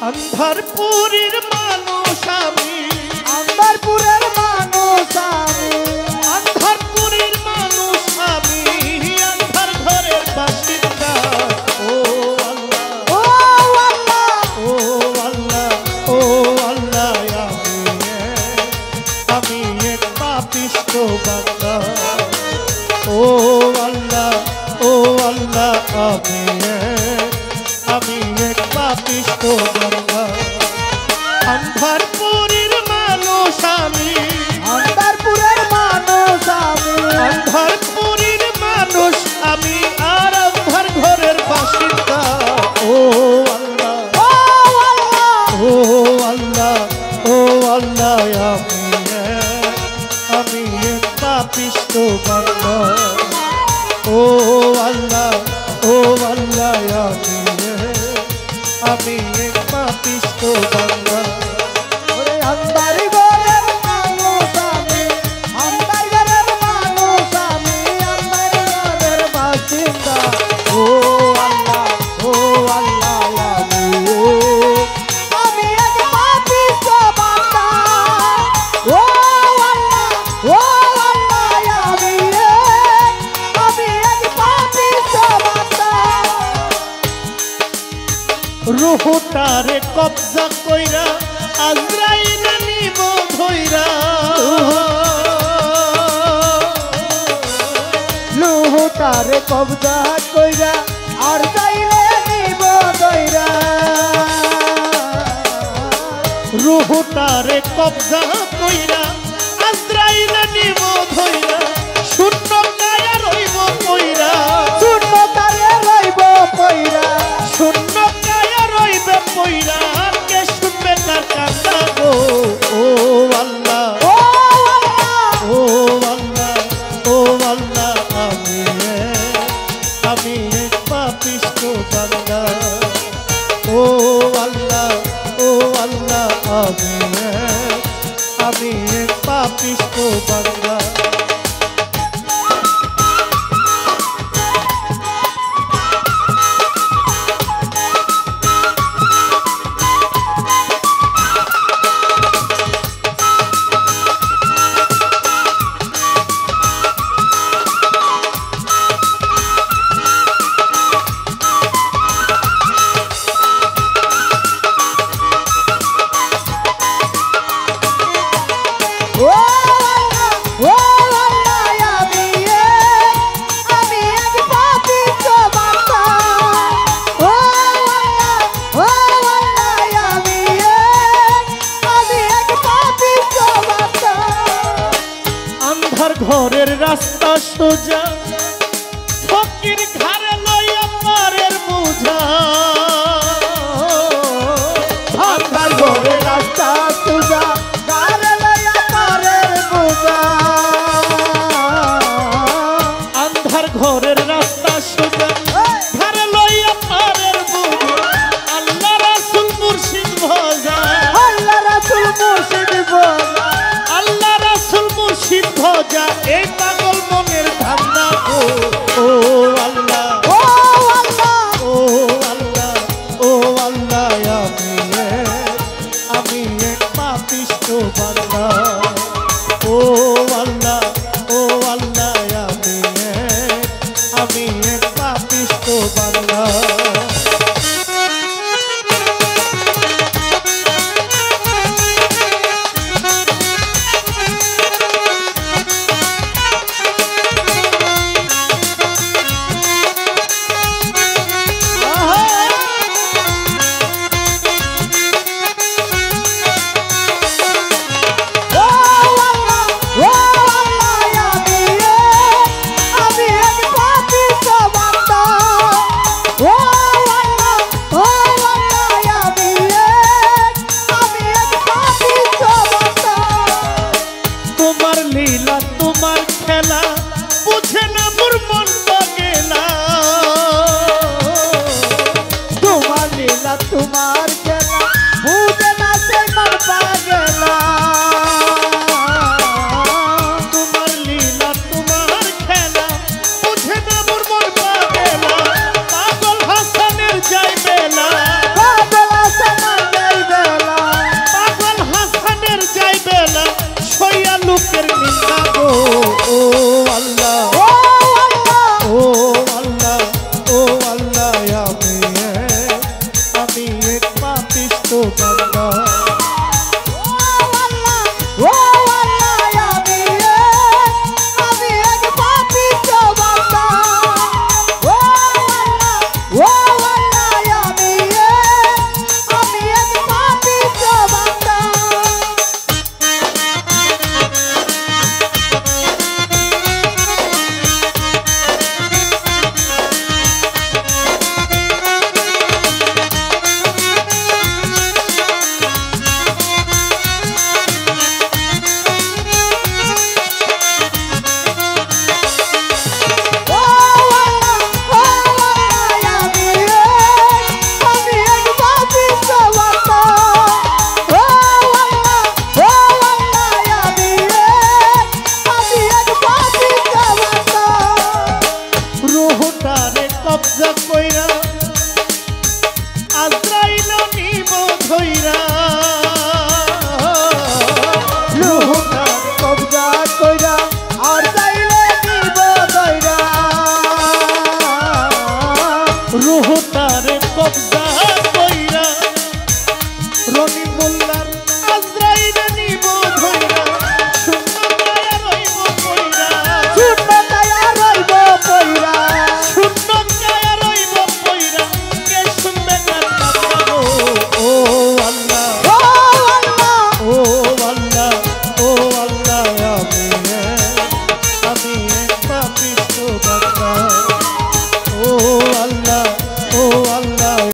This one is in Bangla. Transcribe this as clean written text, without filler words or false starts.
আন্ধারপুরের মানুষ আমি, আন্ধারপুরের মানুষ আমি, আন্ধারপুরের মানুষ আমি, আন্ধার ঘরের বাসিন্দা। ও আল্লাহ, ও আল্লাহ, ও আল্লাহ, ও আল্লাহ, আমি এক পাপিষ্ঠ বান্দা। ও আল্লাহ, ও আল্লাহ, আমি এক পাপিষ্ঠ বান্দা। আন্ধারপুরের মানুষ আমি, আন্ধারপুরের মানুষ আমি, আন্ধারপুরের মানুষ আমি, আর আন্ধার ঘরের বাসিন্দা। ও আল্লাহ, ও আল্লাহ, ও আল্লাহ, ও আল্লাহ, আমি এক পাপিষ্ঠ বান্দা। ও আল্লাহ, ও আল্লাহ, আমি এক পাপিষ্ঠ বান্দা। ওরে আন্ধার ঘরের মানুষ আমি, আন্ধার ঘরের মানুষ আমি, আন্ধার ঘরের বাসিন্দা। ও আল্লাহ, ও আল্লাহ, আমি এক পাপিষ্ঠ বান্দা। ও আল্লাহ, ও আল্লাহ, আমি এক পাপিষ্ঠ বান্দা। রুহটারে কবজা কইরা আজরাইল নিব ধইরা। লুহুটারে কবজা কইরা আর চাইলে নিব দইরা। রুহটারে কবজা কইরা আজরাইল নিব ধইরা। শূন্য কায়া রইব কইরা, শূন্য তারে রইব পইরা, শূন্য কায়া রইবে পইরা। কে শুনবে তার কান্না গো? ও আল্লাহ, ও আল্লাহ, ও আল্লাহ, ও আল্লাহ, আমি এক পাপিষ্ঠ বান্দা। ও আল্লাহ, ও আল্লাহ, আমি এক পাপিষ্ঠ বান্দা। ও আল্লাহ, ও আল্লাহ, আমি এক পাপিষ্ঠ বান্দা। ও আল্লাহ, ও আল্লাহ, আমি এক পাপিষ্ঠ বান্দা। আন্ধার ঘরের রাস্তা সোজা, ফকির ঘরে লইয়া পারের বোঝা। আন্ধার ঘরের রাস্তা সোজা, ঘরে লইয়া পারের বোঝা। আন্ধার ঘরের রাস্তা সোজা, ঘরে লইয়া পারের বোঝা। আল্লাহ রাসূল মুর্শিদ ভজা, আল্লাহ রাসূল মুর্শিদ ভজা, আল্লাহ রাসূল মুর্শিদ ভজা। এই পাগল মনের ধান্দা গো। ও আল্লাহ, ও আল্লাহ, ও আল্লাহ, ও আল্লাহ, আমি এক পাপিষ্ঠ বান্দা। ও আল্লাহ, ও আল্লাহ, আমি এক পাপিষ্ঠ বান্দা। ও আল্লাহ, ও আল্লাহ, আমি এক পাপিষ্ঠ বান্দা। ও আল্লাহ, ও আল্লাহ, আমি এক পাপিষ্ঠ বান্দা। তোমার লীলা, তোমার খেলা বুঝে না মোর মন গেলা। তোমার লীলা, তোমার খেলা বুঝে না সে মন পাগলা। তোমার লীলা, তোমার খেলা বুঝে না মোর মন গেলা। পাগল হাসানের যাই বেলা, পাগল হাসানের যা